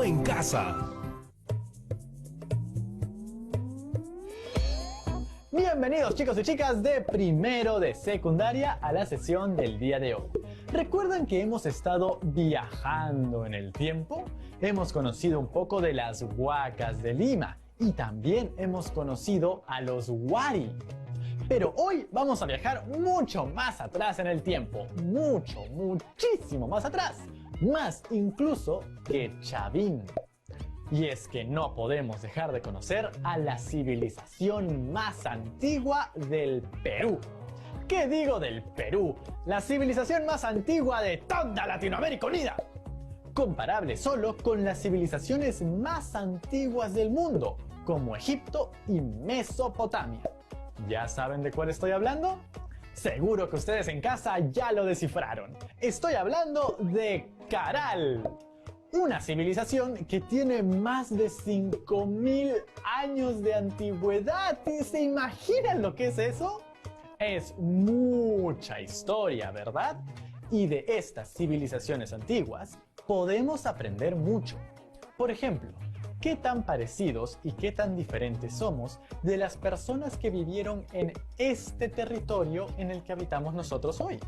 Quedó en casa. Bienvenidos chicos y chicas de primero de secundaria a la sesión del día de hoy. ¿Recuerdan que hemos estado viajando en el tiempo? Hemos conocido un poco de las huacas de Lima y también hemos conocido a los Wari. Pero hoy vamos a viajar mucho más atrás en el tiempo. Muchísimo más atrás. Más incluso que Chavín. Y es que no podemos dejar de conocer a la civilización más antigua del Perú. ¿Qué digo del Perú? La civilización más antigua de toda Latinoamérica unida. Comparable solo con las civilizaciones más antiguas del mundo, como Egipto y Mesopotamia. ¿Ya saben de cuál estoy hablando? Seguro que ustedes en casa ya lo descifraron. Estoy hablando de Caral. Una civilización que tiene más de 5000 años de antigüedad. ¿Se imaginan lo que es eso? Es mucha historia, ¿verdad? Y de estas civilizaciones antiguas podemos aprender mucho. Por ejemplo, ¿qué tan parecidos y qué tan diferentes somos de las personas que vivieron en este territorio en el que habitamos nosotros hoy?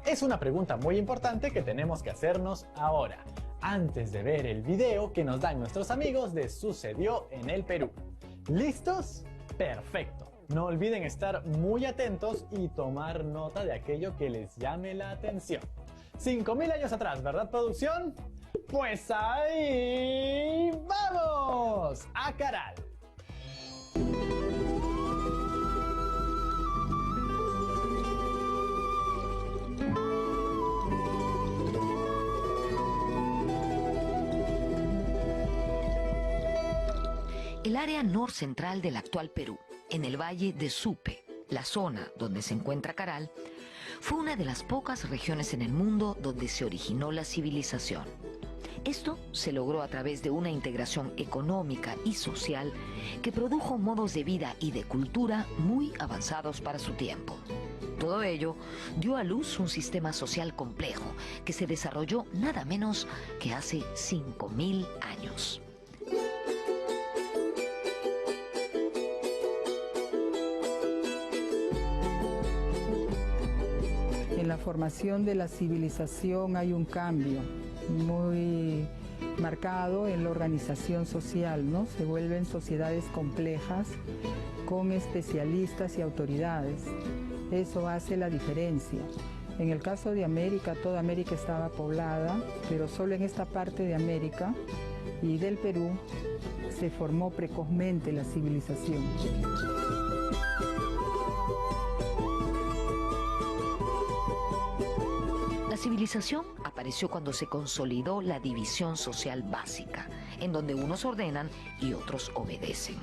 Es una pregunta muy importante que tenemos que hacernos ahora, antes de ver el video que nos dan nuestros amigos de Sucedió en el Perú. ¿Listos? ¡Perfecto! No olviden estar muy atentos y tomar nota de aquello que les llame la atención. 5000 años atrás, ¿verdad, producción? ¡Pues ahí vamos! ¡A Caral! El área norcentral del actual Perú, en el valle de Supe, la zona donde se encuentra Caral, fue una de las pocas regiones en el mundo donde se originó la civilización. Esto se logró a través de una integración económica y social que produjo modos de vida y de cultura muy avanzados para su tiempo. Todo ello dio a luz un sistema social complejo que se desarrolló nada menos que hace 5000 años. En la formación de la civilización hay un cambio muy marcado en la organización social, ¿no? Se vuelven sociedades complejas con especialistas y autoridades. Eso hace la diferencia. En el caso de América, toda América estaba poblada, pero solo en esta parte de América y del Perú se formó precozmente la civilización. La civilización apareció cuando se consolidó la división social básica, en donde unos ordenan y otros obedecen.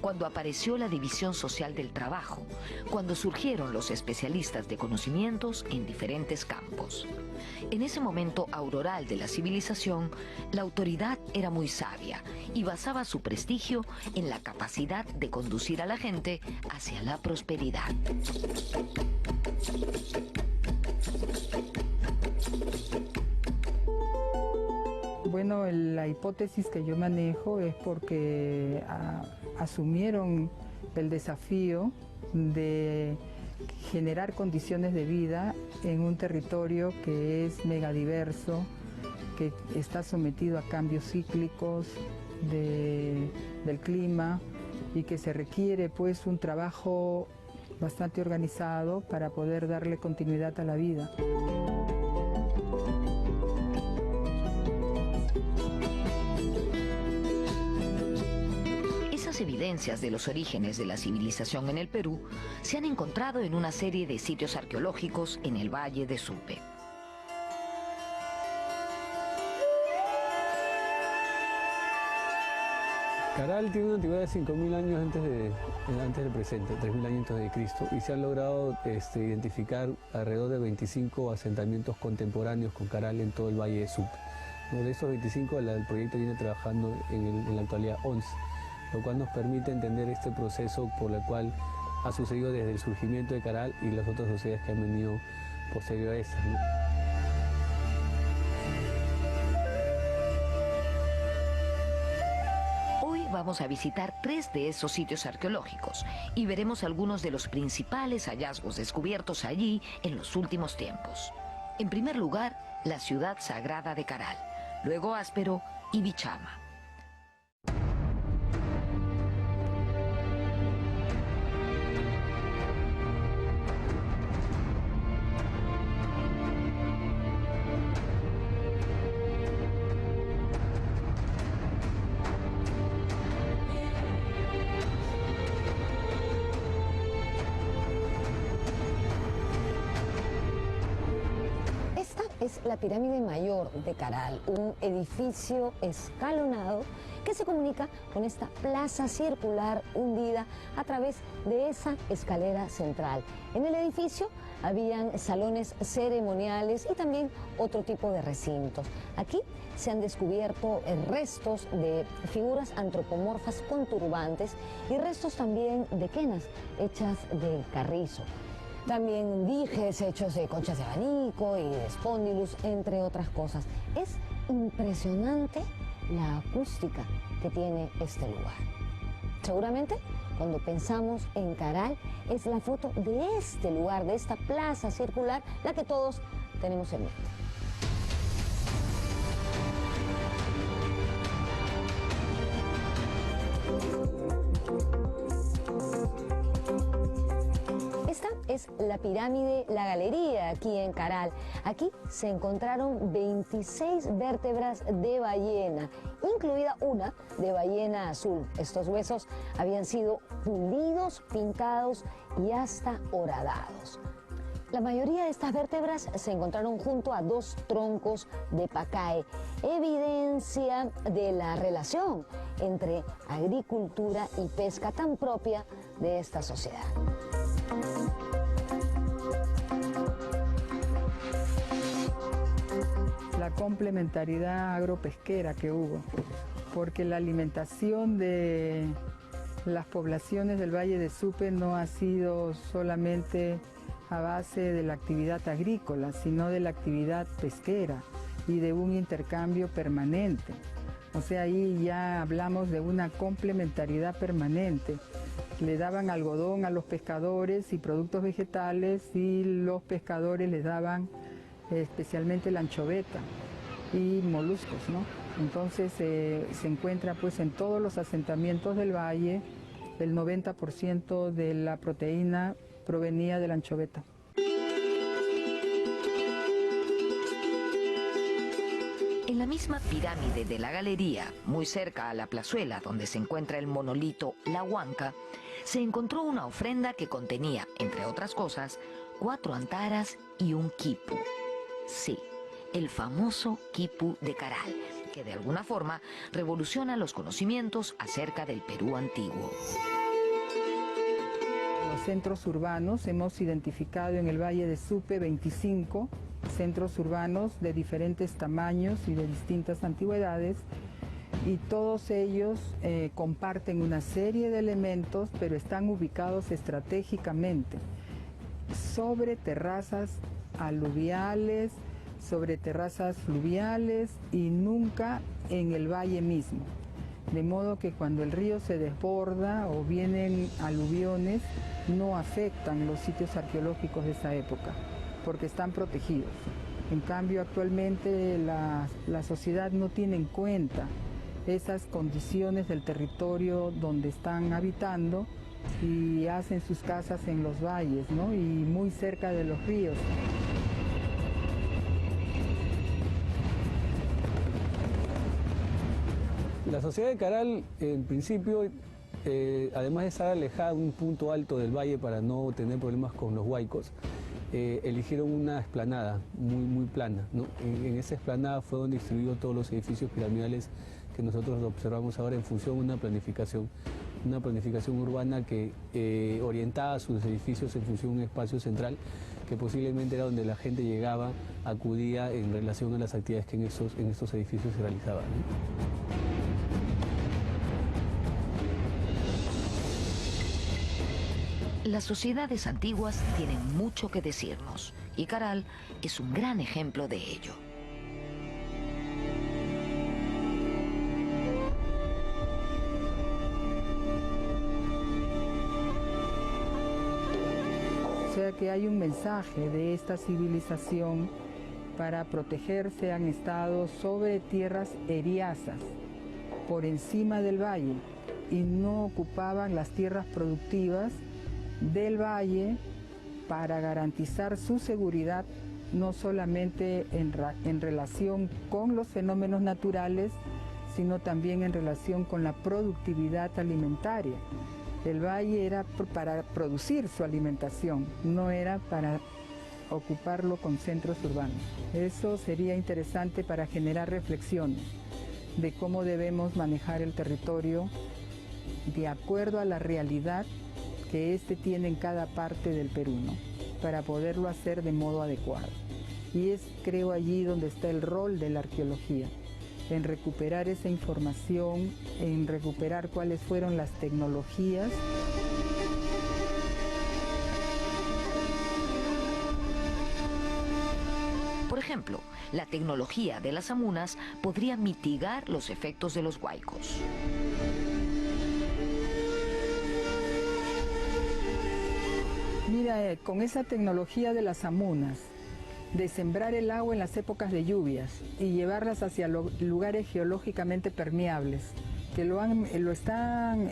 Cuando apareció la división social del trabajo, cuando surgieron los especialistas de conocimientos en diferentes campos. En ese momento auroral de la civilización, la autoridad era muy sabia y basaba su prestigio en la capacidad de conducir a la gente hacia la prosperidad. Bueno, la hipótesis que yo manejo es porque asumieron el desafío de generar condiciones de vida en un territorio que es megadiverso, que está sometido a cambios cíclicos del clima y que se requiere pues un trabajo bastante organizado para poder darle continuidad a la vida. Esas evidencias de los orígenes de la civilización en el Perú se han encontrado en una serie de sitios arqueológicos en el Valle de Supe. Caral tiene una antigüedad de 5000 años antes del presente, 3000 años antes de Cristo, y se han logrado identificar alrededor de 25 asentamientos contemporáneos con Caral en todo el Valle de Supe. De esos 25, el proyecto viene trabajando en la actualidad 11, lo cual nos permite entender este proceso por el cual ha sucedido desde el surgimiento de Caral y las otras sociedades que han venido posterior a estas, ¿no? vamos a visitar 3 de esos sitios arqueológicos y veremos algunos de los principales hallazgos descubiertos allí en los últimos tiempos. En primer lugar, la ciudad sagrada de Caral, luego Áspero y Bichama. Es la pirámide mayor de Caral, un edificio escalonado que se comunica con esta plaza circular hundida a través de esa escalera central. En el edificio habían salones ceremoniales y también otro tipo de recintos. Aquí se han descubierto restos de figuras antropomorfas con turbantes y restos también de quenas hechas de carrizo. También dijes hechos de conchas de abanico y de espóndilus, entre otras cosas. Es impresionante la acústica que tiene este lugar. Seguramente, cuando pensamos en Caral, es la foto de este lugar, de esta plaza circular, la que todos tenemos en mente. Esta es la pirámide La Galería, aquí en Caral. Aquí se encontraron 26 vértebras de ballena, incluida una de ballena azul. Estos huesos habían sido pulidos, pintados y hasta horadados. La mayoría de estas vértebras se encontraron junto a 2 troncos de pacae, evidencia de la relación entre agricultura y pesca tan propia de esta sociedad. La complementariedad agropesquera que hubo, porque la alimentación de las poblaciones del Valle de Supe no ha sido solamente a base de la actividad agrícola, sino de la actividad pesquera y de un intercambio permanente. O sea, ahí ya hablamos de una complementariedad permanente. Le daban algodón a los pescadores y productos vegetales, y los pescadores les daban especialmente la anchoveta y moluscos, ¿no? Entonces se encuentra pues en todos los asentamientos del valle, el 90% de la proteína provenía de la anchoveta. En la misma pirámide de la Galería, muy cerca a la plazuela donde se encuentra el monolito La Huanca, se encontró una ofrenda que contenía, entre otras cosas, 4 antaras y un quipu. Sí, el famoso quipu de Caral, que de alguna forma revoluciona los conocimientos acerca del Perú antiguo. Los centros urbanos, hemos identificado en el Valle de Supe 25 centros urbanos de diferentes tamaños y de distintas antigüedades, y todos ellos comparten una serie de elementos, pero están ubicados estratégicamente sobre terrazas aluviales, sobre terrazas fluviales y nunca en el valle mismo. De modo que cuando el río se desborda o vienen aluviones, no afectan los sitios arqueológicos de esa época, porque están protegidos. En cambio, actualmente la sociedad no tiene en cuenta esas condiciones del territorio donde están habitando y hacen sus casas en los valles, ¿no? Y muy cerca de los ríos. La sociedad de Caral, en principio, además de estar alejada de un punto alto del valle para no tener problemas con los huaicos, eligieron una explanada muy plana, ¿no? En esa explanada fue donde distribuyó todos los edificios piramidales que nosotros observamos ahora en función de una planificación urbana que orientaba sus edificios en función de un espacio central que posiblemente era donde la gente llegaba, acudía en relación a las actividades que en estos edificios se realizaban, ¿no? Las sociedades antiguas tienen mucho que decirnos y Caral es un gran ejemplo de ello. que hay un mensaje de esta civilización. Para protegerse han estado sobre tierras eriazas, por encima del valle, y no ocupaban las tierras productivas del valle para garantizar su seguridad, no solamente en relación con los fenómenos naturales, sino también en relación con la productividad alimentaria. El valle era para producir su alimentación, no era para ocuparlo con centros urbanos. Eso sería interesante para generar reflexiones de cómo debemos manejar el territorio de acuerdo a la realidad que tiene en cada parte del Perú, ¿no? Para poderlo hacer de modo adecuado. Y es, creo, allí donde está el rol de la arqueología, en recuperar esa información, en recuperar cuáles fueron las tecnologías. Por ejemplo, la tecnología de las amunas podría mitigar los efectos de los huaicos. Mira, con esa tecnología de las amunas, de sembrar el agua en las épocas de lluvias y llevarlas hacia lugares geológicamente permeables, que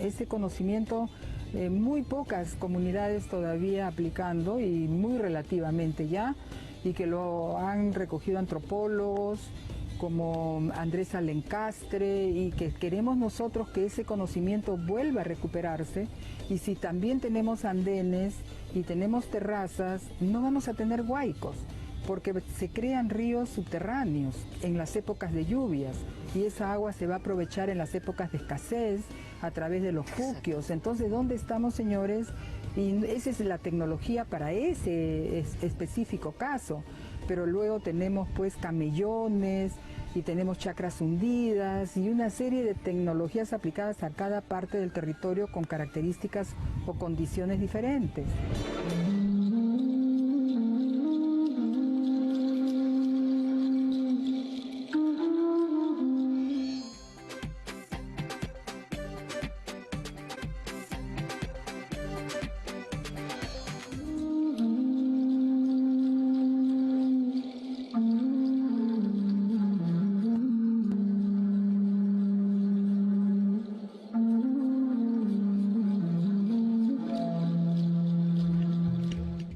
ese conocimiento muy pocas comunidades todavía aplicando y muy relativamente ya, y que lo han recogido antropólogos como Andrés Alencastre, y que queremos nosotros que ese conocimiento vuelva a recuperarse. Y si también tenemos andenes y tenemos terrazas, no vamos a tener huaicos, porque se crean ríos subterráneos en las épocas de lluvias, y esa agua se va a aprovechar en las épocas de escasez a través de los puquios. Entonces, ¿dónde estamos, señores? Y esa es la tecnología para ese específico caso. Pero luego tenemos pues camellones y tenemos chacras hundidas y una serie de tecnologías aplicadas a cada parte del territorio con características o condiciones diferentes.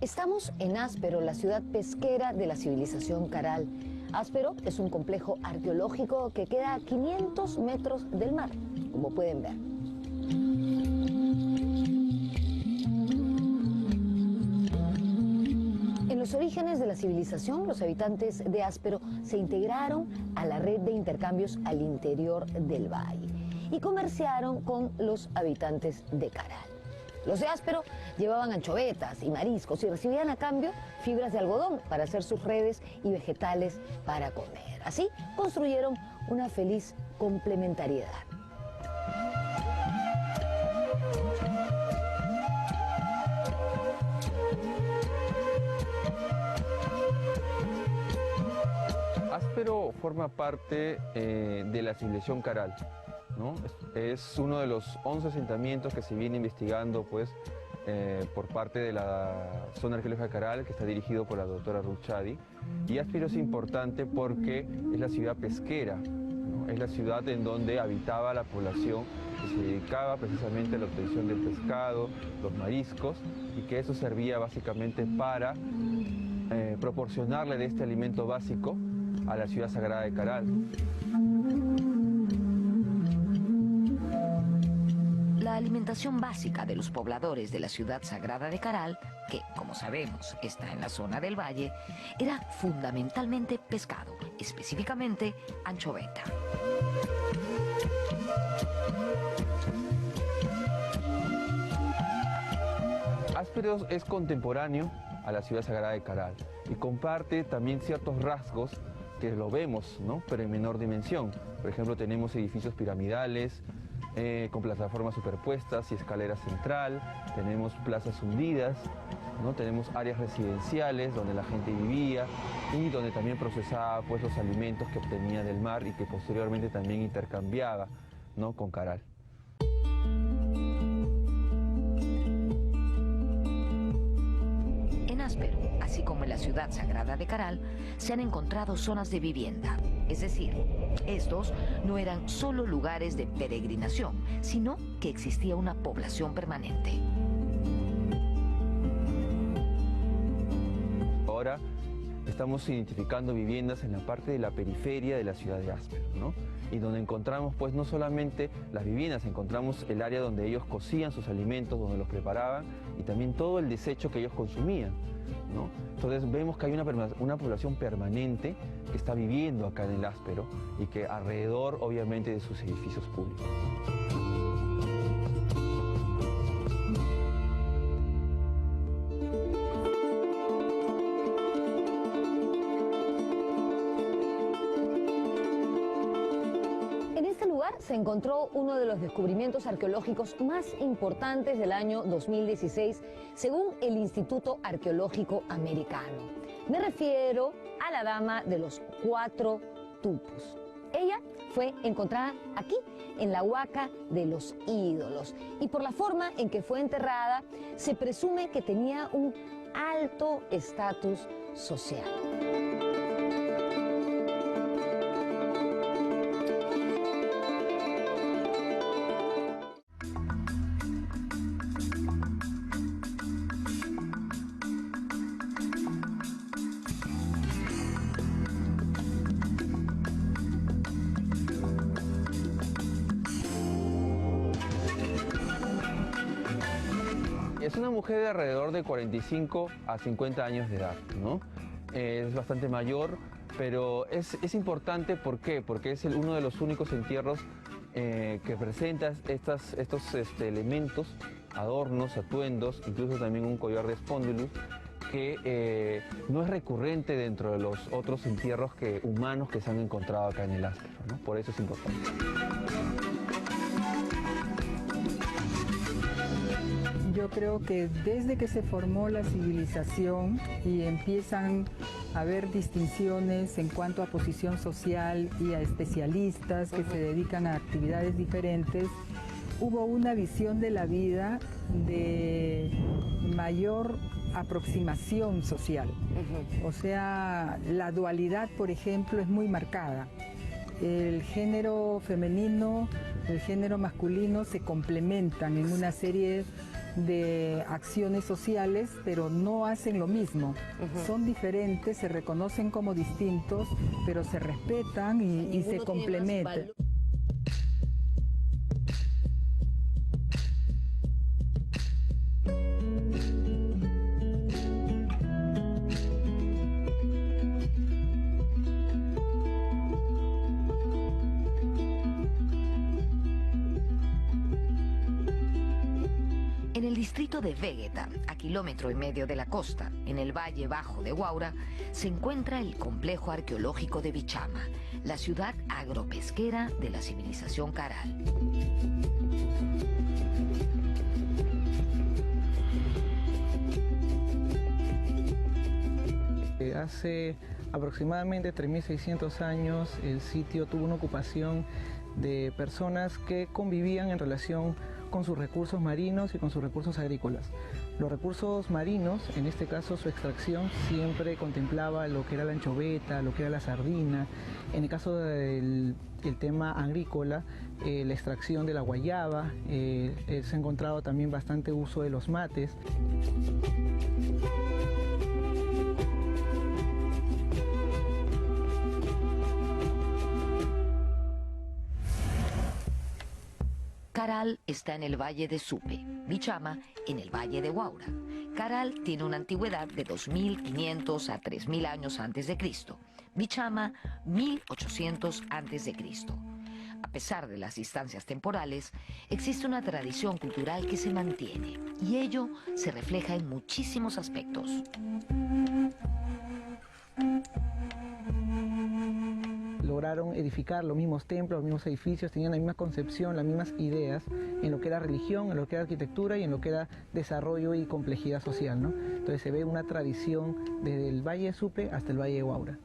Estamos en Áspero, la ciudad pesquera de la civilización Caral. Áspero es un complejo arqueológico que queda a 500 metros del mar, como pueden ver. En los orígenes de la civilización, los habitantes de Áspero se integraron a la red de intercambios al interior del valle y comerciaron con los habitantes de Caral. Los de Áspero llevaban anchovetas y mariscos y recibían a cambio fibras de algodón para hacer sus redes y vegetales para comer. Así construyeron una feliz complementariedad. Áspero forma parte de la civilización Caral, ¿no? Es uno de los 11 asentamientos que se viene investigando pues, por parte de la zona arqueológica Caral, que está dirigido por la doctora Ruth Chadi. Y Áspero es importante porque es la ciudad pesquera, ¿no? Es la ciudad en donde habitaba la población que se dedicaba precisamente a la obtención del pescado, los mariscos, y que eso servía básicamente para proporcionarle de este alimento básico a la ciudad sagrada de Caral. La alimentación básica de los pobladores de la ciudad sagrada de Caral, que, como sabemos, está en la zona del valle, era fundamentalmente pescado, específicamente anchoveta. Áspero es contemporáneo a la ciudad sagrada de Caral y comparte también ciertos rasgos que lo vemos, ¿no? Pero en menor dimensión. Por ejemplo, tenemos edificios piramidales, con plataformas superpuestas y escalera central, tenemos plazas hundidas, ¿no? Tenemos áreas residenciales donde la gente vivía y donde también procesaba pues, los alimentos que obtenía del mar y que posteriormente también intercambiaba, ¿no? Con Caral. En Áspero, así como en la ciudad sagrada de Caral, se han encontrado zonas de vivienda. Es decir, estos no eran solo lugares de peregrinación, sino que existía una población permanente. Ahora estamos identificando viviendas en la parte de la periferia de la ciudad de Áspero, ¿no? Y donde encontramos pues no solamente las viviendas, encontramos el área donde ellos cocían sus alimentos, donde los preparaban y también todo el desecho que ellos consumían, ¿no? Entonces vemos que hay una población permanente que está viviendo acá en el Áspero y que alrededor obviamente de sus edificios públicos. Se encontró uno de los descubrimientos arqueológicos más importantes del año 2016, según el Instituto Arqueológico Americano. Me refiero a la Dama de los 4 Tupos. Ella fue encontrada aquí, en la Huaca de los Ídolos, y por la forma en que fue enterrada, se presume que tenía un alto estatus social. Es una mujer de alrededor de 45 a 50 años de edad, ¿no? Es bastante mayor, pero es importante, ¿por qué? Porque es uno de los únicos entierros que presenta estos elementos, adornos, atuendos, incluso también un collar de espóndilus, que no es recurrente dentro de los otros entierros humanos que se han encontrado acá en el Áspero, ¿no? Por eso es importante. Yo creo que desde que se formó la civilización y empiezan a haber distinciones en cuanto a posición social y a especialistas que se dedican a actividades diferentes, hubo una visión de la vida de mayor aproximación social. O sea, la dualidad, por ejemplo, es muy marcada. El género femenino, el género masculino se complementan en una serie de acciones sociales, pero no hacen lo mismo. Son diferentes, se reconocen como distintos, pero se respetan y se complementan. En el distrito de Vegeta, a 1,5 kilómetros de la costa, en el Valle Bajo de Huaura, se encuentra el complejo arqueológico de Bichama, la ciudad agropesquera de la civilización Caral. Hace aproximadamente 3.600 años el sitio tuvo una ocupación de personas que convivían en relación con sus recursos marinos y con sus recursos agrícolas. Los recursos marinos, en este caso su extracción, siempre contemplaba lo que era la anchoveta, lo que era la sardina. En el caso del tema agrícola, la extracción de la guayaba, se ha encontrado también bastante uso de los mates. Caral está en el valle de Supe, Bichama en el valle de Huaura. Caral tiene una antigüedad de 2.500 a 3.000 años antes de Cristo. Bichama, 1.800 antes de Cristo. A pesar de las distancias temporales, existe una tradición cultural que se mantiene y ello se refleja en muchísimos aspectos. Lograron edificar los mismos templos, los mismos edificios, tenían la misma concepción, las mismas ideas en lo que era religión, en lo que era arquitectura y en lo que era desarrollo y complejidad social, ¿no? Entonces se ve una tradición desde el Valle de Supe hasta el Valle de Huaura.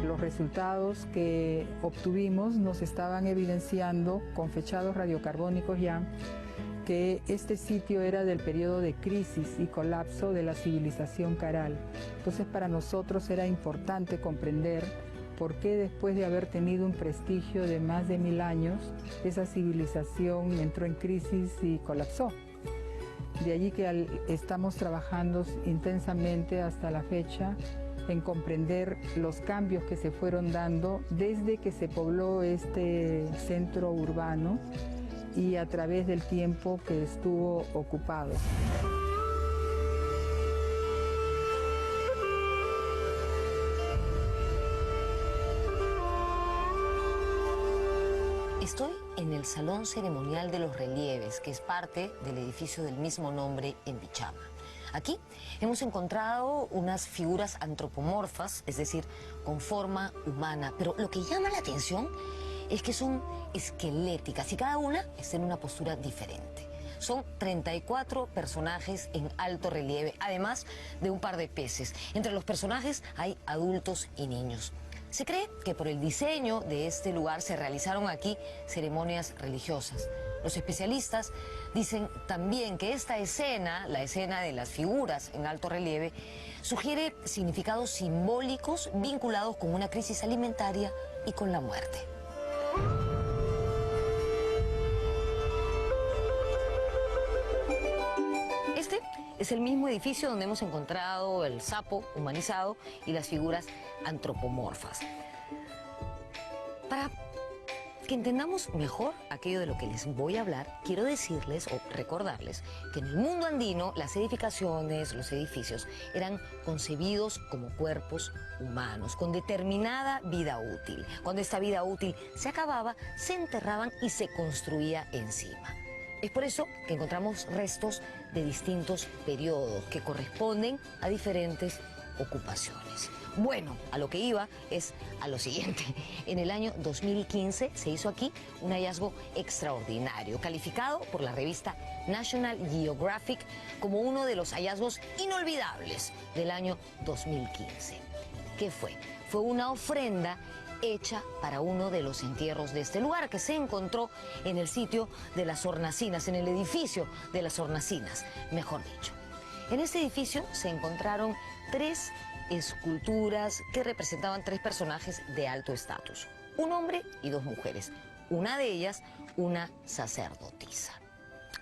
Los resultados que obtuvimos nos estaban evidenciando con fechados radiocarbónicos ya que este sitio era del periodo de crisis y colapso de la civilización caral. Entonces para nosotros era importante comprender por qué después de haber tenido un prestigio de más de 1000 años, esa civilización entró en crisis y colapsó. De allí que estamos trabajando intensamente hasta la fecha en comprender los cambios que se fueron dando desde que se pobló este centro urbano y a través del tiempo que estuvo ocupado. Estoy en el Salón Ceremonial de los Relieves, que es parte del edificio del mismo nombre en Bichama. Aquí hemos encontrado unas figuras antropomorfas, es decir, con forma humana, pero lo que llama la atención es que son esqueléticas y cada una está en una postura diferente. Son 34 personajes en alto relieve, además de un par de peces. Entre los personajes hay adultos y niños. Se cree que por el diseño de este lugar se realizaron aquí ceremonias religiosas. Los especialistas dicen también que esta escena, la escena de las figuras en alto relieve, sugiere significados simbólicos vinculados con una crisis alimentaria y con la muerte. Este es el mismo edificio donde hemos encontrado el sapo humanizado y las figuras antropomorfas. Para que entendamos mejor aquello de lo que les voy a hablar, quiero decirles o recordarles que en el mundo andino las edificaciones, los edificios, eran concebidos como cuerpos humanos, con determinada vida útil. Cuando esta vida útil se acababa, se enterraban y se construía encima. Es por eso que encontramos restos de distintos periodos que corresponden a diferentes ocupaciones. Bueno, a lo que iba es a lo siguiente. En el año 2015 se hizo aquí un hallazgo extraordinario, calificado por la revista National Geographic como uno de los hallazgos inolvidables del año 2015. ¿Qué fue? Fue una ofrenda hecha para uno de los entierros de este lugar, que se encontró en el sitio de las hornacinas, en el edificio de las hornacinas, mejor dicho. En este edificio se encontraron 3 esculturas que representaban 3 personajes de alto estatus, un hombre y 2 mujeres, una de ellas una sacerdotisa.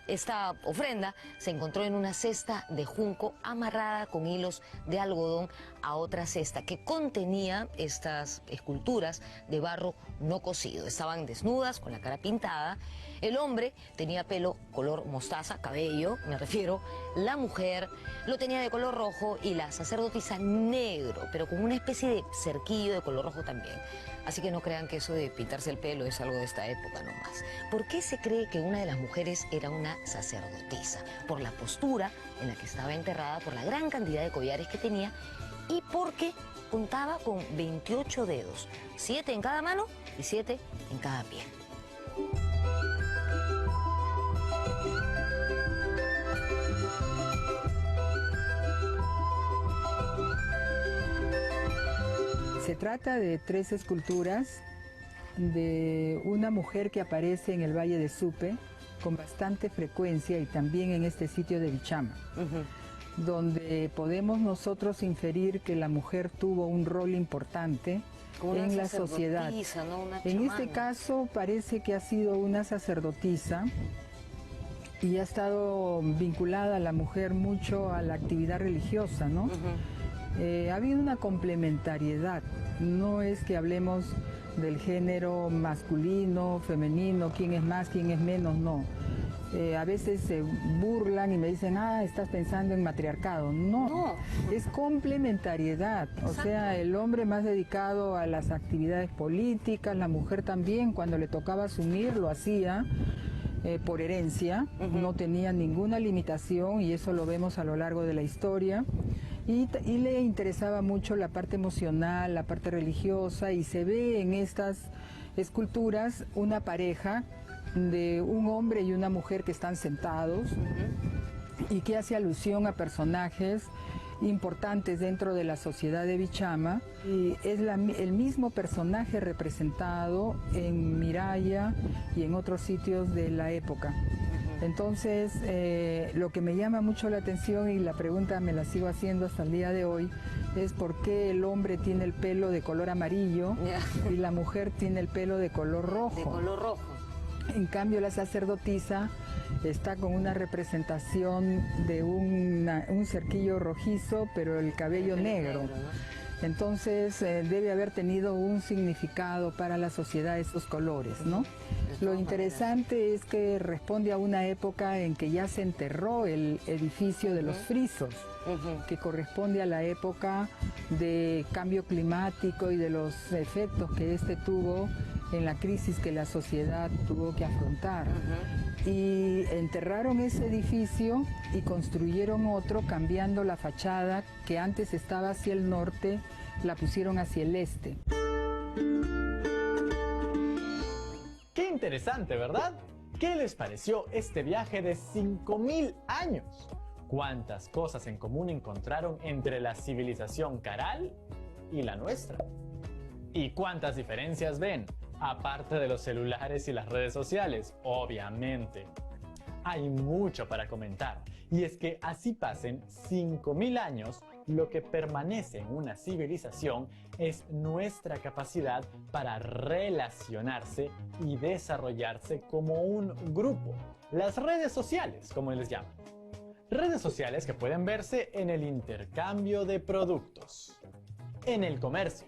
Esta ofrenda se encontró en una cesta de junco amarrada con hilos de algodón a otra cesta que contenía estas esculturas de barro no cocido. Estaban desnudas, con la cara pintada. El hombre tenía pelo color mostaza, cabello, me refiero. La mujer lo tenía de color rojo y la sacerdotisa negro, pero con una especie de cerquillo de color rojo también. Así que no crean que eso de pintarse el pelo es algo de esta época nomás. ¿Por qué se cree que una de las mujeres era una sacerdotisa? Por la postura en la que estaba enterrada, por la gran cantidad de collares que tenía y porque contaba con 28 dedos, 7 en cada mano y 7 en cada pie. Se trata de 3 esculturas de una mujer que aparece en el Valle de Supe con bastante frecuencia y también en este sitio de Bichama, donde podemos nosotros inferir que la mujer tuvo un rol importante en la sociedad. ¿No? En este caso parece que ha sido una sacerdotisa y ha estado vinculada a la mujer mucho a la actividad religiosa, ¿no? Ha habido una complementariedad, no es que hablemos del género masculino, femenino, quién es más, quién es menos, no. A veces se burlan y me dicen, estás pensando en matriarcado. No, es complementariedad. O sea, el hombre más dedicado a las actividades políticas, la mujer también, cuando le tocaba asumir, lo hacía por herencia, no tenía ninguna limitación y eso lo vemos a lo largo de la historia. Y le interesaba mucho la parte emocional, la parte religiosa, y se ve en estas esculturas una pareja de un hombre y una mujer que están sentados y que hace alusión a personajes importantes dentro de la sociedad de Bichama, y es el mismo personaje representado en Miraya y en otros sitios de la época. Entonces, lo que me llama mucho la atención, y la pregunta me la sigo haciendo hasta el día de hoy, es por qué el hombre tiene el pelo de color amarillo y la mujer tiene el pelo de color rojo. De color rojo. En cambio, la sacerdotisa está con una representación de un cerquillo rojizo, pero el cabello negro. Entonces, debe haber tenido un significado para la sociedad esos colores, ¿no? Lo interesante es que responde a una época en que ya se enterró el edificio de los frisos, que corresponde a la época de cambio climático y de los efectos que este tuvo en la crisis que la sociedad tuvo que afrontar. Y enterraron ese edificio y construyeron otro, cambiando la fachada que antes estaba hacia el norte, la pusieron hacia el este. ¡Qué interesante!, ¿verdad? ¿Qué les pareció este viaje de 5000 años? ¿Cuántas cosas en común encontraron entre la civilización Caral y la nuestra? ¿Y cuántas diferencias ven? Aparte de los celulares y las redes sociales, obviamente. Hay mucho para comentar, y es que así pasen 5000 años, lo que permanece en una civilización es nuestra capacidad para relacionarse y desarrollarse como un grupo. Las redes sociales, como les llaman. Redes sociales que pueden verse en el intercambio de productos, en el comercio,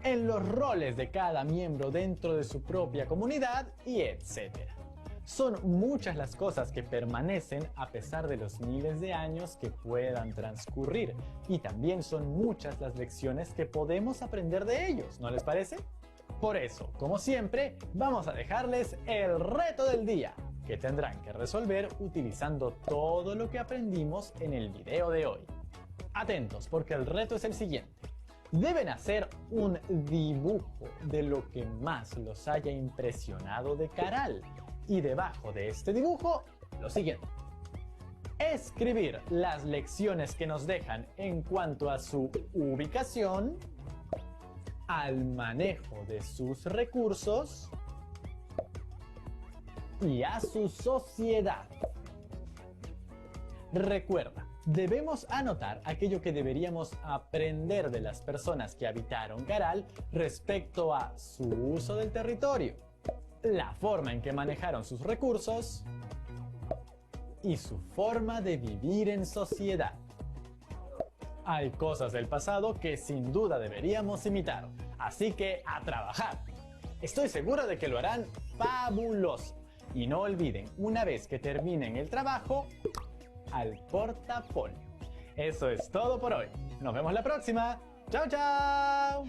en los roles de cada miembro dentro de su propia comunidad y etcétera. Son muchas las cosas que permanecen a pesar de los miles de años que puedan transcurrir, y también son muchas las lecciones que podemos aprender de ellos, ¿no les parece? Por eso, como siempre, vamos a dejarles el reto del día, que tendrán que resolver utilizando todo lo que aprendimos en el video de hoy. Atentos, porque el reto es el siguiente. Deben hacer un dibujo de lo que más los haya impresionado de Caral. Y debajo de este dibujo, lo siguiente. Escribir las lecciones que nos dejan en cuanto a su ubicación, al manejo de sus recursos y a su sociedad. Recuerda, debemos anotar aquello que deberíamos aprender de las personas que habitaron Caral respecto a su uso del territorio, la forma en que manejaron sus recursos y su forma de vivir en sociedad. Hay cosas del pasado que sin duda deberíamos imitar, así que a trabajar. Estoy seguro de que lo harán fabuloso. Y no olviden, una vez que terminen el trabajo, al portafolio. Eso es todo por hoy. Nos vemos la próxima. ¡Chao, chao!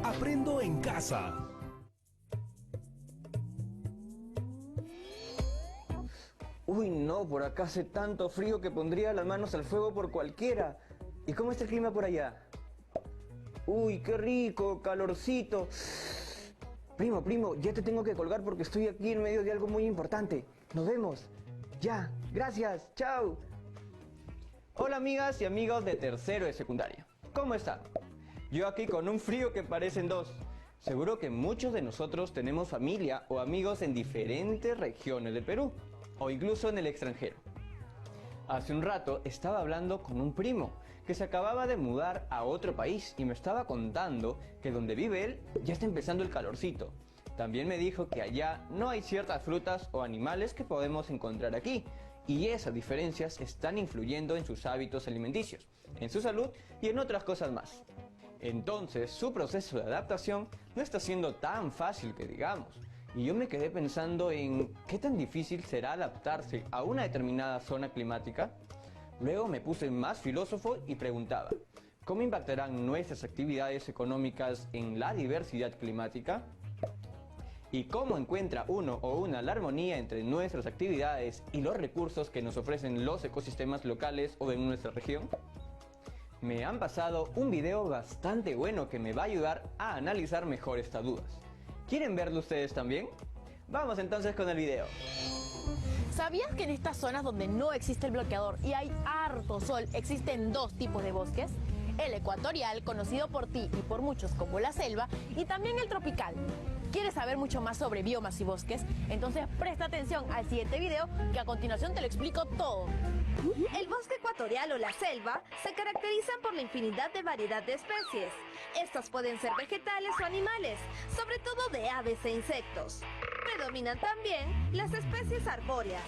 Aprendo en casa. Uy, no, por acá hace tanto frío que pondría las manos al fuego por cualquiera. ¿Y cómo está el clima por allá? Uy, qué rico, calorcito. Primo, ya te tengo que colgar porque estoy aquí en medio de algo muy importante. Nos vemos. Ya, gracias, chao. Hola amigas y amigos de tercero de secundaria. ¿Cómo están? Yo aquí con un frío que parecen dos. Seguro que muchos de nosotros tenemos familia o amigos en diferentes regiones del Perú, o incluso en el extranjero. Hace un rato estaba hablando con un primo que se acababa de mudar a otro país y me estaba contando que donde vive él ya está empezando el calorcito. También me dijo que allá no hay ciertas frutas o animales que podemos encontrar aquí, y esas diferencias están influyendo en sus hábitos alimenticios, en su salud y en otras cosas más. Entonces, su proceso de adaptación no está siendo tan fácil que digamos. Y yo me quedé pensando en qué tan difícil será adaptarse a una determinada zona climática. Luego me puse más filósofo y preguntaba, ¿cómo impactarán nuestras actividades económicas en la diversidad climática? ¿Y cómo encuentra uno o una la armonía entre nuestras actividades y los recursos que nos ofrecen los ecosistemas locales o de nuestra región? Me han pasado un video bastante bueno que me va a ayudar a analizar mejor estas dudas. ¿Quieren verlo ustedes también? Vamos entonces con el video. ¿Sabías que en estas zonas donde no existe el bloqueador y hay harto sol, existen dos tipos de bosques? El ecuatorial, conocido por ti y por muchos como la selva, y también el tropical. ¿Quieres saber mucho más sobre biomas y bosques? Entonces presta atención al siguiente video, que a continuación te lo explico todo. El bosque ecuatorial o la selva se caracterizan por la infinidad de variedad de especies. Estas pueden ser vegetales o animales, sobre todo de aves e insectos. Predominan también las especies arbóreas.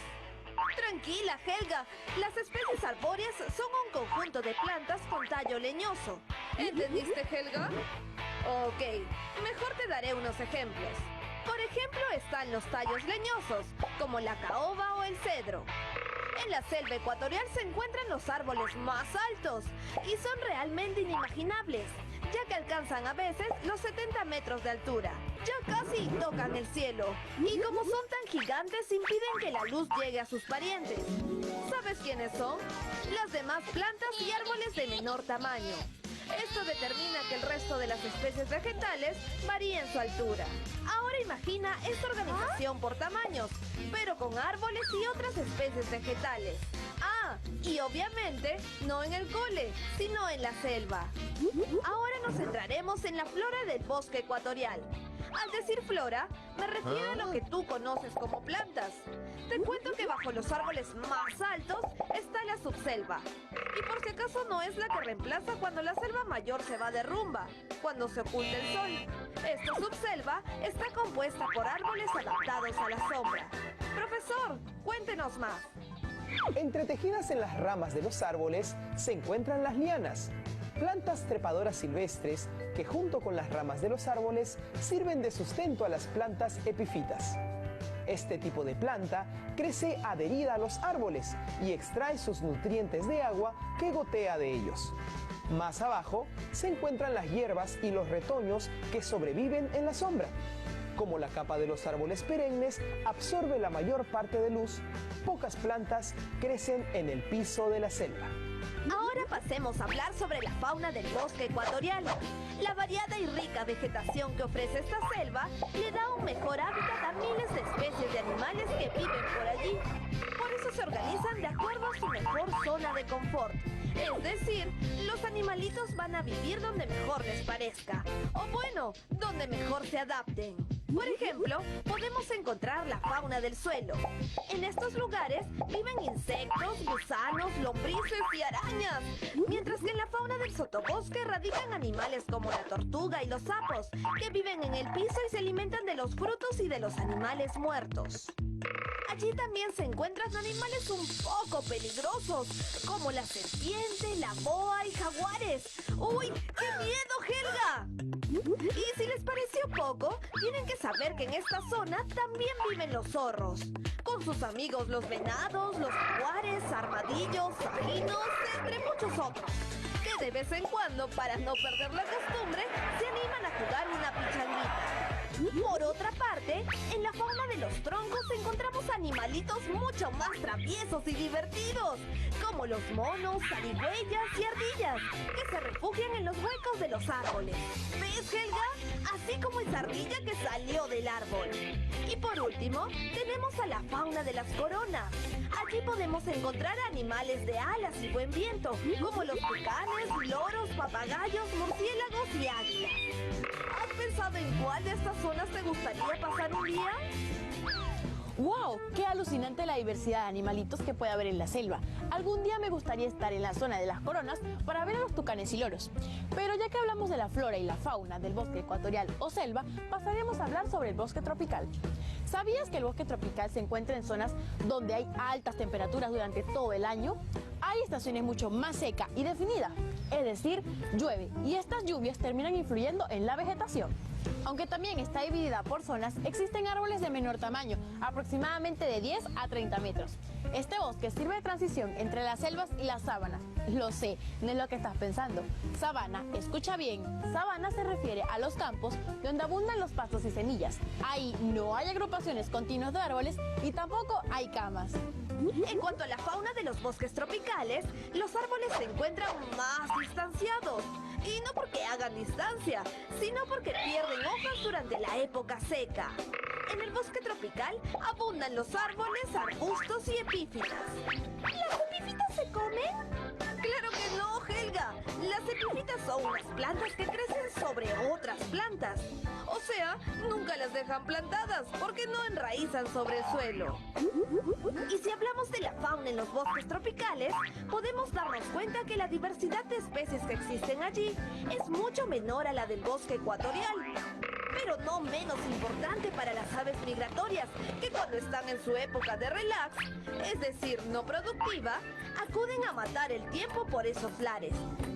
Tranquila, Helga, las especies arbóreas son un conjunto de plantas con tallo leñoso. ¿Entendiste, Helga? Ok, mejor te daré unos ejemplos. Por ejemplo, están los tallos leñosos, como la caoba o el cedro. En la selva ecuatorial se encuentran los árboles más altos y son realmente inimaginables, ya que alcanzan a veces los 70 metros de altura. Ya casi tocan el cielo y como son tan gigantes impiden que la luz llegue a sus parientes. ¿Sabes quiénes son? Las demás plantas y árboles de menor tamaño. Esto determina que el resto de las especies vegetales varíen su altura. Ahora imagina esta organización por tamaños, pero con árboles y otras especies vegetales. Ah, y obviamente no en el cole, sino en la selva. Ahora nos centraremos en la flora del bosque ecuatorial. Al decir flora, me refiero a lo que tú conoces como plantas. Te cuento que bajo los árboles más altos está la subselva. Y por si acaso no es la que reemplaza cuando la selva mayor se va de rumba, cuando se oculta el sol. Esta subselva está compuesta por árboles adaptados a la sombra. Profesor, cuéntenos más. Entretejidas en las ramas de los árboles se encuentran las lianas, plantas trepadoras silvestres que junto con las ramas de los árboles sirven de sustento a las plantas epífitas. Este tipo de planta crece adherida a los árboles y extrae sus nutrientes de agua que gotea de ellos. Más abajo se encuentran las hierbas y los retoños que sobreviven en la sombra. Como la capa de los árboles perennes absorbe la mayor parte de luz, pocas plantas crecen en el piso de la selva. Ahora pasemos a hablar sobre la fauna del bosque ecuatorial. La variada y rica vegetación que ofrece esta selva le da un mejor hábitat a miles de especies de animales que viven por allí. Por eso se organizan de acuerdo a su mejor zona de confort. Es decir, los animalitos van a vivir donde mejor les parezca. O bueno, donde mejor se adapten. Por ejemplo, podemos encontrar la fauna del suelo. En estos lugares viven insectos, gusanos, lombrices y arañas. Mientras que en la fauna del sotobosque radican animales como la tortuga y los sapos, que viven en el piso y se alimentan de los frutos y de los animales muertos. Allí también se encuentran animales un poco peligrosos, como la serpiente, la boa y jaguares. ¡Uy, qué miedo, Helga! Y si les pareció poco, tienen que saber que en esta zona también viven los zorros, con sus amigos los venados, los jaguares, armadillos, sajinos, entre muchos otros, que de vez en cuando, para no perder la costumbre, se animan a jugar una pichanguita. Por otra parte, en la fauna de los troncos encontramos animalitos mucho más traviesos y divertidos, como los monos, zarigüeyas y ardillas, que se refugian en los huecos de los árboles. ¿Ves, Helga? Así como esa ardilla que salió del árbol. Y por último, tenemos a la fauna de las coronas. Allí podemos encontrar animales de alas y buen viento, como los tucanes, loros, papagayos, murciélagos y águilas. ¿Has pensado en cuál de estas zonas te gustaría pasar un día? ¡Wow! ¡Qué alucinante la diversidad de animalitos que puede haber en la selva! Algún día me gustaría estar en la zona de las coronas para ver a los tucanes y loros. Pero ya que hablamos de la flora y la fauna del bosque ecuatorial o selva, pasaremos a hablar sobre el bosque tropical. ¿Sabías que el bosque tropical se encuentra en zonas donde hay altas temperaturas durante todo el año? hay estaciones mucho más seca y definida, es decir, llueve, y estas lluvias terminan influyendo en la vegetación. Aunque también está dividida por zonas, existen árboles de menor tamaño, aproximadamente de 10 a 30 metros. Este bosque sirve de transición entre las selvas y la sabana. Lo sé, no es lo que estás pensando. Sabana, escucha bien, sabana se refiere a los campos donde abundan los pastos y semillas. Ahí no hay agrupaciones continuas de árboles y tampoco hay camas. En cuanto a la fauna de los bosques tropicales, los árboles se encuentran más distanciados. Y no porque hagan distancia, sino porque pierden hojas durante la época seca. En el bosque tropical abundan los árboles, arbustos y epífitas. ¿Las epífitas se comen? ¡Claro que no, Helga! Las epífitas son unas plantas que crecen sobre otras plantas. O sea, nunca las dejan plantadas porque no enraizan sobre el suelo. Y si hablamos de la fauna en los bosques tropicales, podemos darnos cuenta que la diversidad de especies que existen allí es mucho menor a la del bosque ecuatorial. Pero no menos importante para las aves migratorias, que cuando están en su época de relax, es decir, no productiva, acuden a matar el tiempo por esos lares,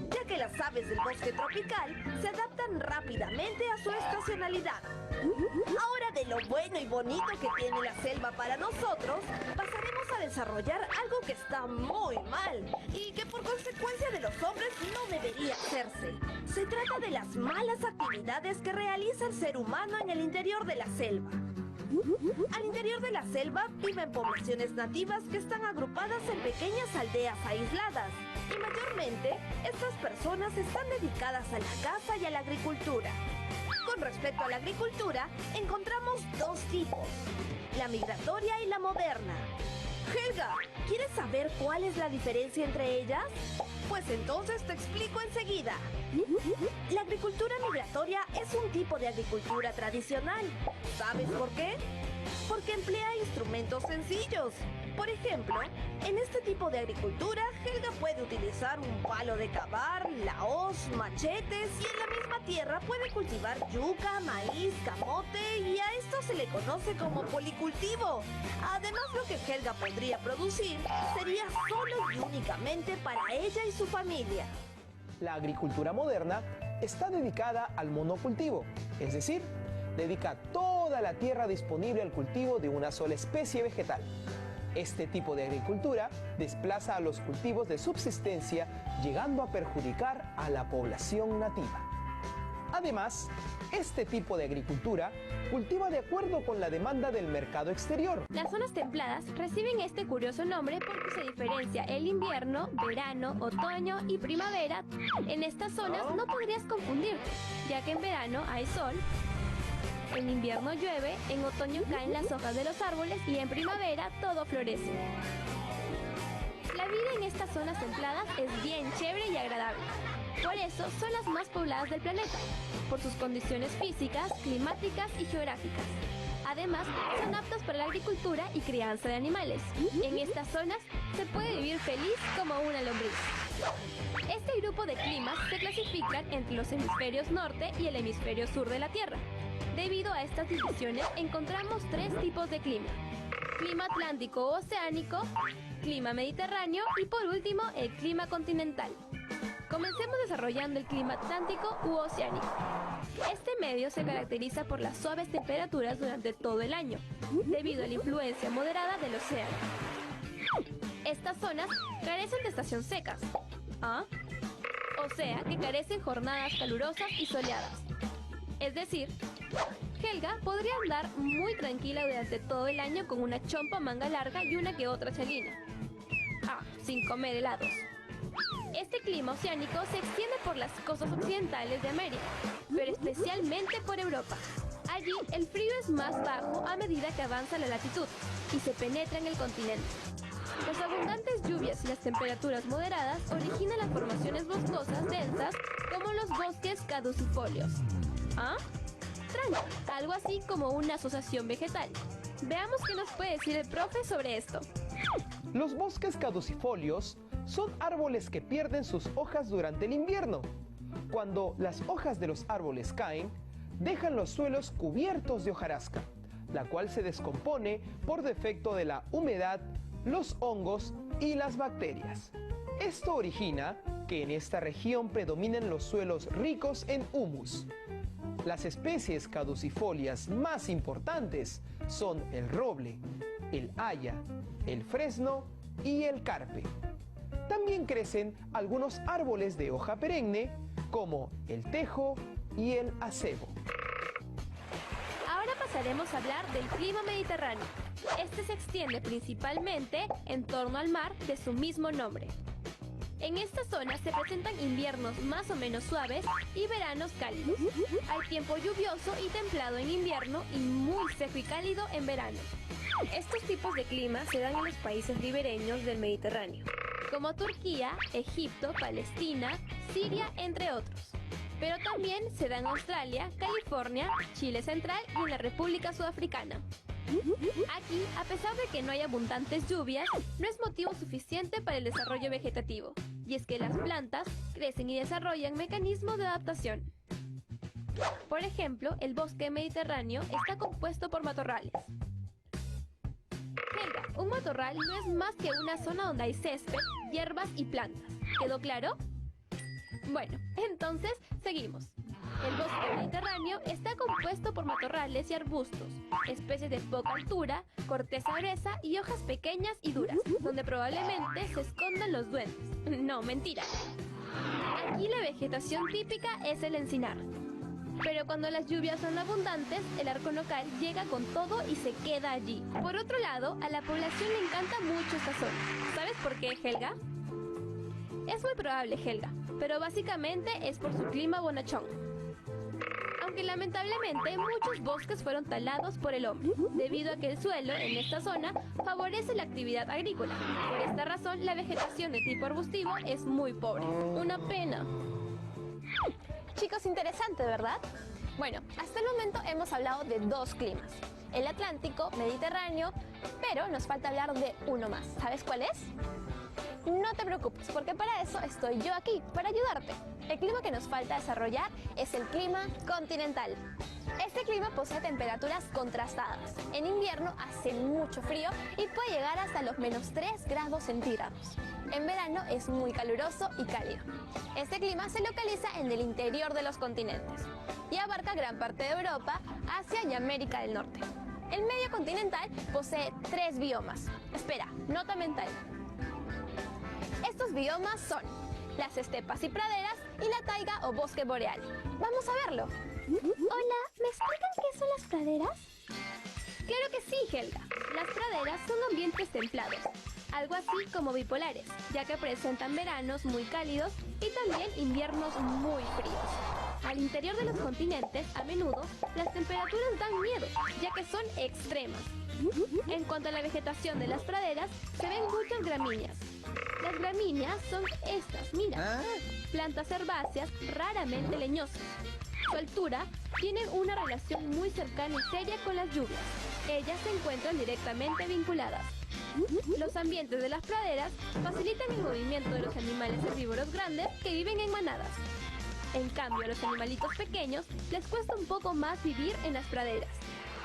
ya que las aves del bosque tropical se adaptan rápidamente a su estacionalidad. Ahora, de lo bueno y bonito que tiene la selva para nosotros, pasaremos a desarrollar algo que está muy mal y que por consecuencia de los hombres no debería hacerse. Se trata de las malas actividades que realiza el ser humano en el interior de la selva. Al interior de la selva viven poblaciones nativas que están agrupadas en pequeñas aldeas aisladas y mayormente estas personas están dedicadas a la caza y a la agricultura. Con respecto a la agricultura, encontramos dos tipos, la migratoria y la moderna. Helga, ¿quieres saber cuál es la diferencia entre ellas? Pues entonces te explico enseguida. La agricultura migratoria es un tipo de agricultura tradicional. ¿Sabes por qué? Porque emplea instrumentos sencillos. Por ejemplo, en este tipo de agricultura, Helga puede utilizar un palo de cavar, la hoz, machetes y en la misma tierra puede cultivar yuca, maíz, camote y a esto se le conoce como policultivo. Además, lo que Helga podría producir sería solo y únicamente para ella y su familia. La agricultura moderna está dedicada al monocultivo, es decir, dedica toda la tierra disponible al cultivo de una sola especie vegetal. Este tipo de agricultura desplaza a los cultivos de subsistencia, llegando a perjudicar a la población nativa. Además, este tipo de agricultura cultiva de acuerdo con la demanda del mercado exterior. Las zonas templadas reciben este curioso nombre porque se diferencia el invierno, verano, otoño y primavera. En estas zonas no podrías confundirte, ya que en verano hay sol, en invierno llueve, en otoño caen las hojas de los árboles y en primavera todo florece. La vida en estas zonas templadas es bien chévere y agradable. Por eso son las más pobladas del planeta, por sus condiciones físicas, climáticas y geográficas. Además, son aptas para la agricultura y crianza de animales. En estas zonas se puede vivir feliz como una lombriz. Este grupo de climas se clasifican entre los hemisferios norte y el hemisferio sur de la Tierra. Debido a estas divisiones encontramos tres tipos de clima: clima atlántico o oceánico, clima mediterráneo y por último el clima continental. Comencemos desarrollando el clima atlántico u oceánico. Este medio se caracteriza por las suaves temperaturas durante todo el año, debido a la influencia moderada del océano. Estas zonas carecen de estaciones secas, o sea que carecen jornadas calurosas y soleadas. Es decir, Helga podría andar muy tranquila durante todo el año con una chompa manga larga y una que otra chalina. Sin comer helados. Este clima oceánico se extiende por las costas occidentales de América, pero especialmente por Europa. Allí el frío es más bajo a medida que avanza la latitud y se penetra en el continente. Las abundantes lluvias y las temperaturas moderadas originan las formaciones boscosas densas como los bosques caducifolios. Tranqui, algo así como una asociación vegetal. Veamos qué nos puede decir el profe sobre esto. Los bosques caducifolios son árboles que pierden sus hojas durante el invierno. Cuando las hojas de los árboles caen, dejan los suelos cubiertos de hojarasca, la cual se descompone por defecto de la humedad, los hongos y las bacterias. Esto origina que en esta región predominen los suelos ricos en humus. Las especies caducifolias más importantes son el roble, el haya, el fresno y el carpe. También crecen algunos árboles de hoja perenne como el tejo y el acebo. Ahora pasaremos a hablar del clima mediterráneo. Este se extiende principalmente en torno al mar de su mismo nombre. En esta zona se presentan inviernos más o menos suaves y veranos cálidos. Hay tiempo lluvioso y templado en invierno y muy seco y cálido en verano. Estos tipos de clima se dan en los países ribereños del Mediterráneo, como Turquía, Egipto, Palestina, Siria, entre otros. Pero también se da en Australia, California, Chile Central y en la República Sudafricana. Aquí, a pesar de que no hay abundantes lluvias, no es motivo suficiente para el desarrollo vegetativo, y es que las plantas crecen y desarrollan mecanismos de adaptación. Por ejemplo, el bosque mediterráneo está compuesto por matorrales. Helga, un matorral no es más que una zona donde hay césped, hierbas y plantas. ¿Quedó claro? Bueno, entonces seguimos. El bosque mediterráneo está compuesto por matorrales y arbustos, especies de poca altura, corteza gruesa y hojas pequeñas y duras, donde probablemente se escondan los duendes. No, mentira. Aquí la vegetación típica es el encinar. Pero cuando las lluvias son abundantes, el arco local llega con todo y se queda allí. Por otro lado, a la población le encanta mucho esta zona. ¿Sabes por qué, Helga? Es muy probable, Helga, pero básicamente es por su clima bonachón. Aunque lamentablemente muchos bosques fueron talados por el hombre, debido a que el suelo en esta zona favorece la actividad agrícola. Por esta razón, la vegetación de tipo arbustivo es muy pobre. Una pena. Chicos, interesante, ¿verdad? Bueno, hasta el momento hemos hablado de dos climas, el Atlántico, Mediterráneo, pero nos falta hablar de uno más. ¿Sabes cuál es? No te preocupes, porque para eso estoy yo aquí, para ayudarte. El clima que nos falta desarrollar es el clima continental. Este clima posee temperaturas contrastadas. En invierno hace mucho frío y puede llegar hasta los -3 grados centígrados. En verano es muy caluroso y cálido. Este clima se localiza en el interior de los continentes y abarca gran parte de Europa, Asia y América del Norte. El medio continental posee 3 biomas. Espera, nota mental. Estos biomas son las estepas y praderas y la taiga o bosque boreal. ¡Vamos a verlo! Hola, ¿me explican qué son las praderas? Claro que sí, Helga. Las praderas son ambientes templados, algo así como bipolares, ya que presentan veranos muy cálidos y también inviernos muy fríos. Al interior de los continentes, a menudo, las temperaturas dan miedo, ya que son extremas. En cuanto a la vegetación de las praderas, se ven muchas gramíneas. Las gramíneas son estas, mira, plantas herbáceas raramente leñosas. Su altura tiene una relación muy cercana y seria con las lluvias. Ellas se encuentran directamente vinculadas. Los ambientes de las praderas facilitan el movimiento de los animales herbívoros grandes que viven en manadas. En cambio, a los animalitos pequeños les cuesta un poco más vivir en las praderas,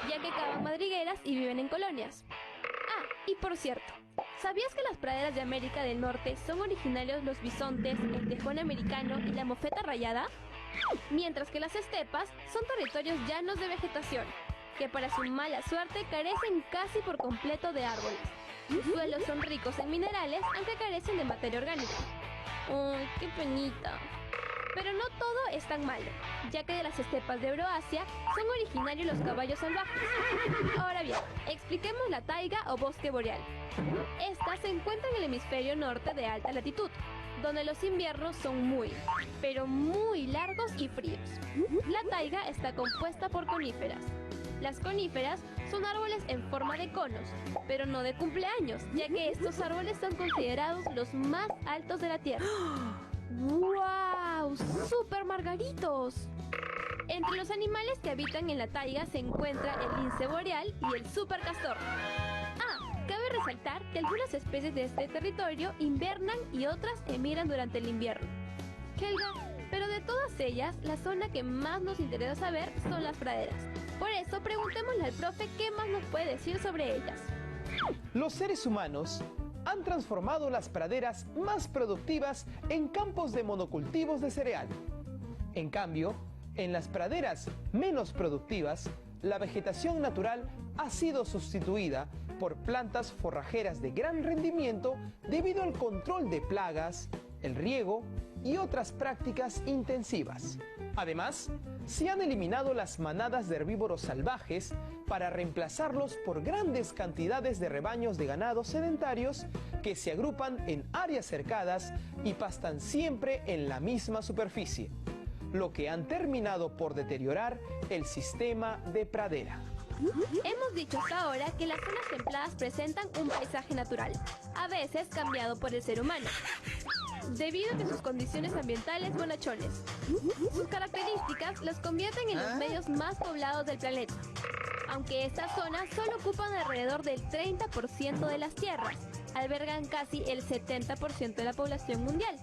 ya que cavan madrigueras y viven en colonias. Ah, y por cierto, ¿sabías que las praderas de América del Norte son originarios los bisontes, el tejón americano y la mofeta rayada? Mientras que las estepas son territorios llanos de vegetación, que para su mala suerte carecen casi por completo de árboles. Sus suelos son ricos en minerales, aunque carecen de materia orgánica. ¡Ay, qué penita! Pero no todo es tan malo, ya que de las estepas de Euroasia son originarios los caballos salvajes. Ahora bien, expliquemos la taiga o bosque boreal. Esta se encuentra en el hemisferio norte de alta latitud, donde los inviernos son muy, pero muy largos y fríos. La taiga está compuesta por coníferas. Las coníferas son árboles en forma de conos, pero no de cumpleaños, ya que estos árboles son considerados los más altos de la tierra. ¡Wow! ¡Súper margaritos! Entre los animales que habitan en la taiga se encuentra el lince boreal y el supercastor. Cabe resaltar que algunas especies de este territorio invernan y otras emigran durante el invierno. Helga, pero de todas ellas, la zona que más nos interesa saber son las praderas. Por eso, preguntémosle al profe qué más nos puede decir sobre ellas. Los seres humanos han transformado las praderas más productivas en campos de monocultivos de cereal. En cambio, en las praderas menos productivas, la vegetación natural ha sido sustituida por plantas forrajeras de gran rendimiento debido al control de plagas, el riego y otras prácticas intensivas. Además, se han eliminado las manadas de herbívoros salvajes para reemplazarlos por grandes cantidades de rebaños de ganado sedentarios que se agrupan en áreas cercadas y pastan siempre en la misma superficie, lo que han terminado por deteriorar el sistema de pradera. Hemos dicho hasta ahora que las zonas templadas presentan un paisaje natural, a veces cambiado por el ser humano, debido a que sus condiciones ambientales bonachones. Sus características los convierten en los medios más poblados del planeta, aunque estas zonas solo ocupan alrededor del 30% de las tierras, albergan casi el 70% de la población mundial.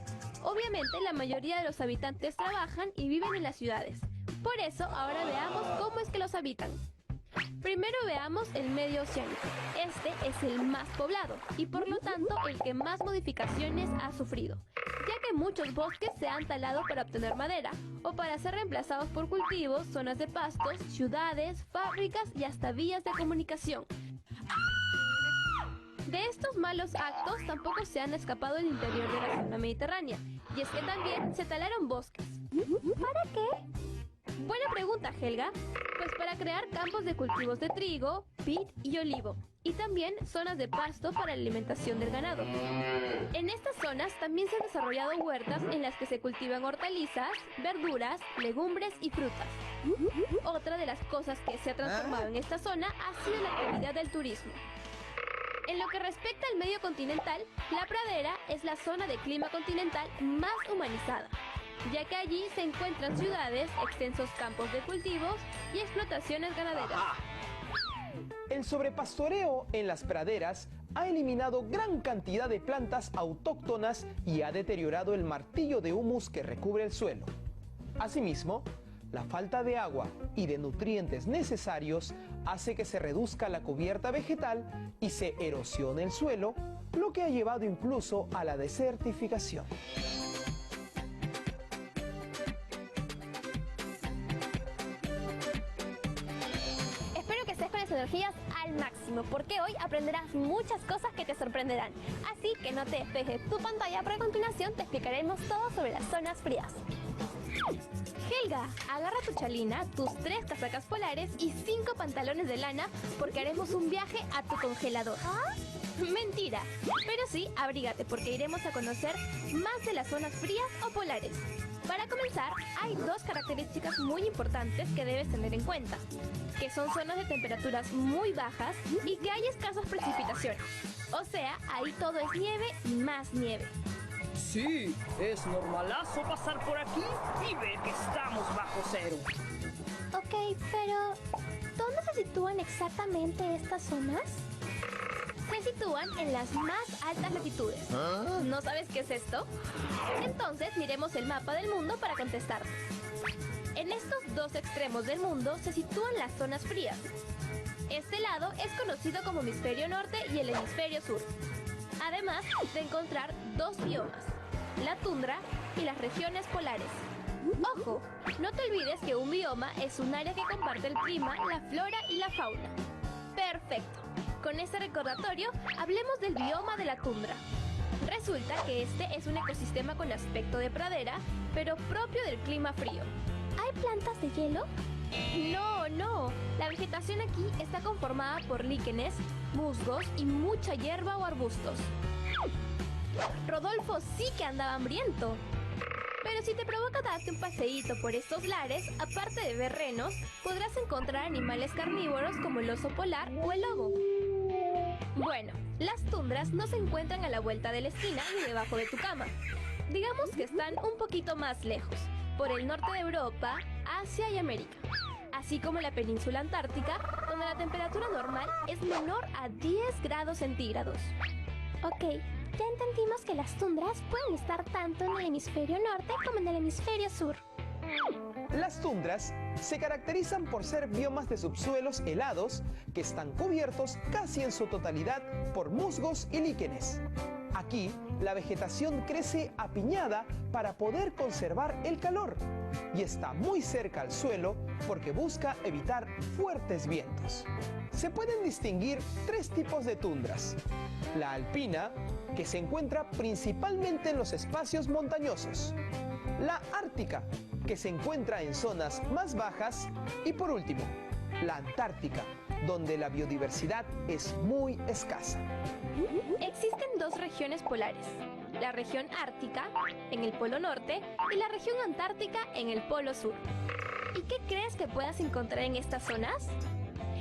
Obviamente la mayoría de los habitantes trabajan y viven en las ciudades. Por eso ahora veamos cómo es que los habitan. Primero veamos el medio oceánico. Este es el más poblado y por lo tanto el que más modificaciones ha sufrido, ya que muchos bosques se han talado para obtener madera o para ser reemplazados por cultivos, zonas de pastos, ciudades, fábricas y hasta vías de comunicación. De estos malos actos tampoco se han escapado del interior de la zona mediterránea, y es que también se talaron bosques. ¿Para qué? Buena pregunta, Helga. Pues para crear campos de cultivos de trigo, vid y olivo, y también zonas de pasto para la alimentación del ganado. En estas zonas también se han desarrollado huertas en las que se cultivan hortalizas, verduras, legumbres y frutas. Otra de las cosas que se ha transformado en esta zona ha sido la actividad del turismo. En lo que respecta al medio continental, la pradera es la zona de clima continental más humanizada, ya que allí se encuentran ciudades, extensos campos de cultivos y explotaciones ganaderas. El sobrepastoreo en las praderas ha eliminado gran cantidad de plantas autóctonas y ha deteriorado el martillo de humus que recubre el suelo. Asimismo, la falta de agua y de nutrientes necesarios hace que se reduzca la cubierta vegetal y se erosione el suelo, lo que ha llevado incluso a la desertificación. Espero que estés con las energías al máximo, porque hoy aprenderás muchas cosas que te sorprenderán. Así que no te despejes tu pantalla, pero a continuación te explicaremos todo sobre las zonas frías. Helga, agarra tu chalina, tus 3 casacas polares y 5 pantalones de lana porque haremos un viaje a tu congelador. Mentira, pero sí, abrígate porque iremos a conocer más de las zonas frías o polares. Para comenzar, hay 2 características muy importantes que debes tener en cuenta, que son zonas de temperaturas muy bajas y que hay escasas precipitaciones. O sea, ahí todo es nieve y más nieve. Sí, es normalazo pasar por aquí y ver que estamos bajo cero. Ok, pero ¿dónde se sitúan exactamente estas zonas? Se sitúan en las más altas latitudes. ¿No sabes qué es esto? Entonces miremos el mapa del mundo para contestar. En estos 2 extremos del mundo se sitúan las zonas frías. Este lado es conocido como hemisferio norte y el hemisferio sur. Además de encontrar 2 biomas, la tundra y las regiones polares. Ojo, no te olvides que un bioma es un área que comparte el clima, la flora y la fauna. Perfecto. Con este recordatorio, hablemos del bioma de la tundra. Resulta que este es un ecosistema con aspecto de pradera, pero propio del clima frío. ¿Hay plantas de hielo? No. La vegetación aquí está conformada por líquenes, musgos y mucha hierba o arbustos. Rodolfo sí que andaba hambriento. Pero si te provoca darte un paseíto por estos lares, aparte de ver renos, podrás encontrar animales carnívoros como el oso polar o el lobo. Bueno, las tundras no se encuentran a la vuelta de la esquina ni debajo de tu cama. Digamos que están un poquito más lejos, por el norte de Europa, Asia y América, así como la península antártica, donde la temperatura normal es menor a 10 grados centígrados. Ok, ya entendimos que las tundras pueden estar tanto en el hemisferio norte como en el hemisferio sur. Las tundras se caracterizan por ser biomas de subsuelos helados que están cubiertos casi en su totalidad por musgos y líquenes. Aquí, la vegetación crece apiñada para poder conservar el calor y está muy cerca al suelo porque busca evitar fuertes vientos. Se pueden distinguir tres tipos de tundras. La alpina, que se encuentra principalmente en los espacios montañosos. La ártica, que se encuentra en zonas más bajas. Y por último, la antártica, donde la biodiversidad es muy escasa. Existen dos regiones polares, la región ártica, en el polo norte, y la región antártica, en el polo sur. ¿Y qué crees que puedas encontrar en estas zonas?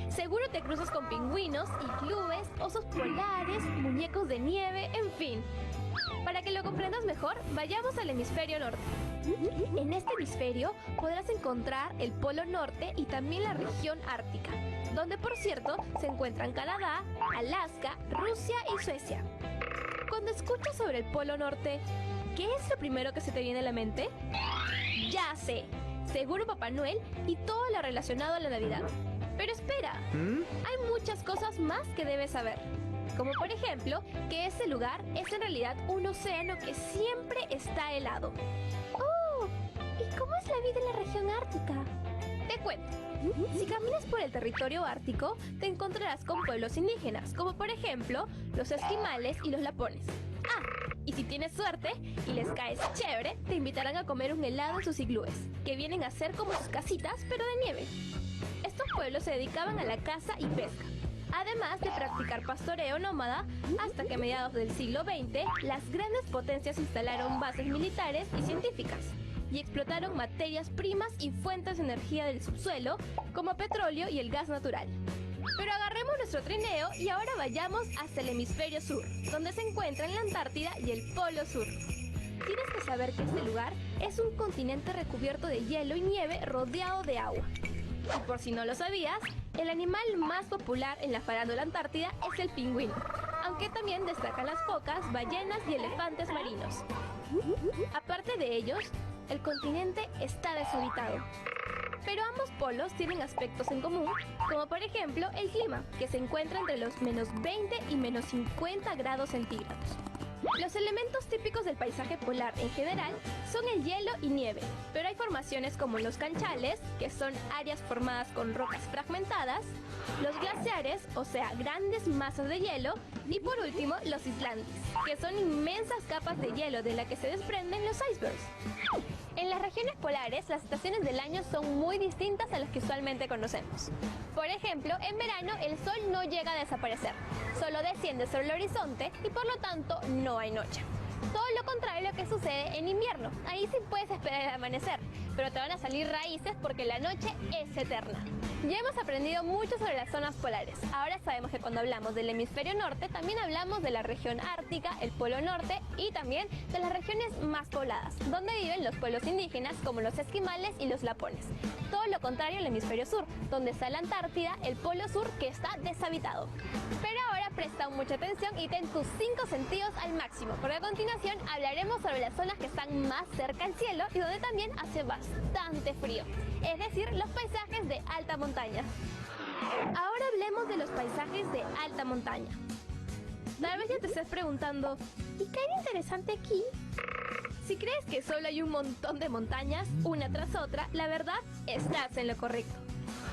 Seguro te cruzas con pingüinos, iglúes, osos polares, muñecos de nieve, en fin. Para que lo comprendas mejor, vayamos al hemisferio norte. En este hemisferio podrás encontrar el polo norte y también la región ártica, donde por cierto se encuentran Canadá, Alaska, Rusia y Suecia. Cuando escuchas sobre el polo norte, ¿qué es lo primero que se te viene a la mente? Ya sé, seguro Papá Noel y todo lo relacionado a la Navidad. Pero espera, hay muchas cosas más que debes saber. Como por ejemplo, que este lugar es en realidad un océano que siempre está helado. ¡Oh! ¿Y cómo es la vida en la región ártica? Te cuento. Si caminas por el territorio ártico, te encontrarás con pueblos indígenas, como por ejemplo, los esquimales y los lapones. Ah, y si tienes suerte y les caes chévere, te invitarán a comer un helado en sus iglúes, que vienen a ser como sus casitas, pero de nieve. Estos pueblos se dedicaban a la caza y pesca, además de practicar pastoreo nómada, hasta que a mediados del siglo XX las grandes potencias instalaron bases militares y científicas y explotaron materias primas y fuentes de energía del subsuelo como petróleo y el gas natural. Pero agarremos nuestro trineo y ahora vayamos hasta el hemisferio sur, donde se encuentran la Antártida y el Polo Sur. Tienes que saber que este lugar es un continente recubierto de hielo y nieve rodeado de agua. Y por si no lo sabías, el animal más popular en la farándula antártida es el pingüino, aunque también destacan las focas, ballenas y elefantes marinos. Aparte de ellos, el continente está deshabitado. Pero ambos polos tienen aspectos en común, como por ejemplo el clima, que se encuentra entre los menos 20 y menos 50 grados centígrados. Los elementos típicos del paisaje polar en general son el hielo y nieve, pero hay formaciones como los canchales, que son áreas formadas con rocas fragmentadas, los glaciares, o sea, grandes masas de hielo, y por último, los islandes, que son inmensas capas de hielo de las que se desprenden los icebergs. En las regiones polares, las estaciones del año son muy distintas a las que usualmente conocemos. Por ejemplo, en verano el sol no llega a desaparecer, solo desciende sobre el horizonte y por lo tanto no hay noche. Todo lo contrario a lo que sucede en invierno. Ahí sí puedes esperar el amanecer, pero te van a salir raíces porque la noche es eterna. Ya hemos aprendido mucho sobre las zonas polares. Ahora sabemos que cuando hablamos del hemisferio norte, también hablamos de la región ártica, el polo norte y también de las regiones más pobladas, donde viven los pueblos indígenas como los esquimales y los lapones. Todo lo contrario al hemisferio sur, donde está la Antártida, el polo sur, que está deshabitado. Pero ahora presta mucha atención y ten tus 5 sentidos al máximo, porque a continuación hablaremos sobre las zonas que están más cerca al cielo y donde también hace bastante frío, es decir, los paisajes de alta montaña. Ahora hablemos de los paisajes de alta montaña. Tal vez ya te estés preguntando, ¿y qué hay de interesante aquí? Si crees que solo hay un montón de montañas, una tras otra, la verdad, estás en lo correcto.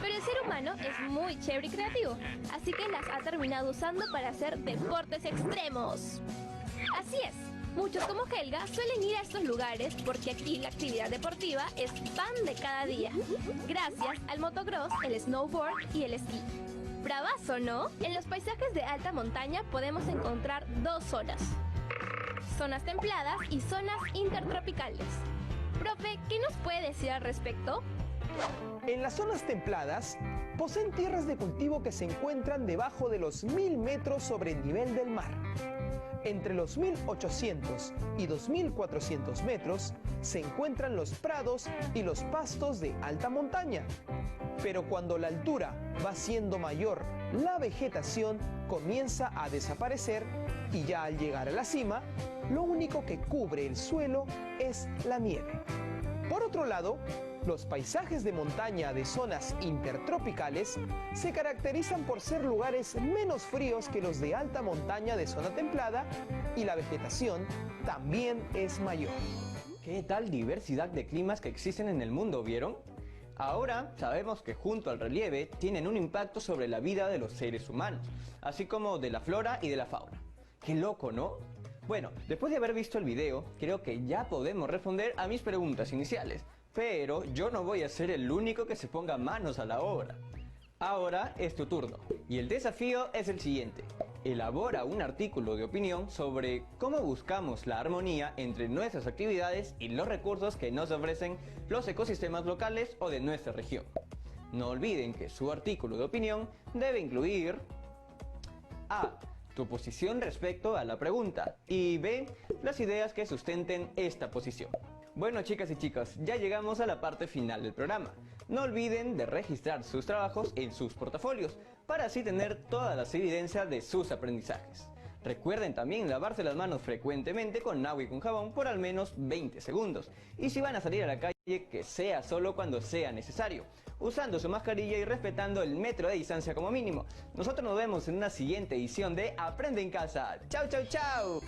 Pero el ser humano es muy chévere y creativo, así que las ha terminado usando para hacer deportes extremos. Así es, muchos como Helga suelen ir a estos lugares porque aquí la actividad deportiva es pan de cada día, gracias al motocross, el snowboard y el esquí. Bravazo, ¿no? En los paisajes de alta montaña podemos encontrar dos zonas. Zonas templadas y zonas intertropicales. Profe, ¿qué nos puede decir al respecto? En las zonas templadas, poseen tierras de cultivo que se encuentran debajo de los 1000 metros sobre el nivel del mar. Entre los 1800 y 2400 metros se encuentran los prados y los pastos de alta montaña. Pero cuando la altura va siendo mayor, la vegetación comienza a desaparecer y ya al llegar a la cima, lo único que cubre el suelo es la nieve. Por otro lado, los paisajes de montaña de zonas intertropicales se caracterizan por ser lugares menos fríos que los de alta montaña de zona templada y la vegetación también es mayor. ¿Qué tal diversidad de climas que existen en el mundo, vieron? Ahora sabemos que junto al relieve tienen un impacto sobre la vida de los seres humanos, así como de la flora y de la fauna. ¡Qué loco!, ¿no? Bueno, después de haber visto el video, creo que ya podemos responder a mis preguntas iniciales, pero yo no voy a ser el único que se ponga manos a la obra. Ahora es tu turno, y el desafío es el siguiente. Elabora un artículo de opinión sobre cómo buscamos la armonía entre nuestras actividades y los recursos que nos ofrecen los ecosistemas locales o de nuestra región. No olviden que su artículo de opinión debe incluir A. Tu posición respecto a la pregunta y B. Las ideas que sustenten esta posición. Bueno, chicas y chicos, ya llegamos a la parte final del programa. No olviden de registrar sus trabajos en sus portafolios para así tener todas las evidencias de sus aprendizajes. Recuerden también lavarse las manos frecuentemente con agua y con jabón por al menos 20 segundos. Y si van a salir a la calle, que sea solo cuando sea necesario, usando su mascarilla y respetando el metro de distancia como mínimo. Nosotros nos vemos en una siguiente edición de Aprende en Casa. ¡Chau, chau, chau!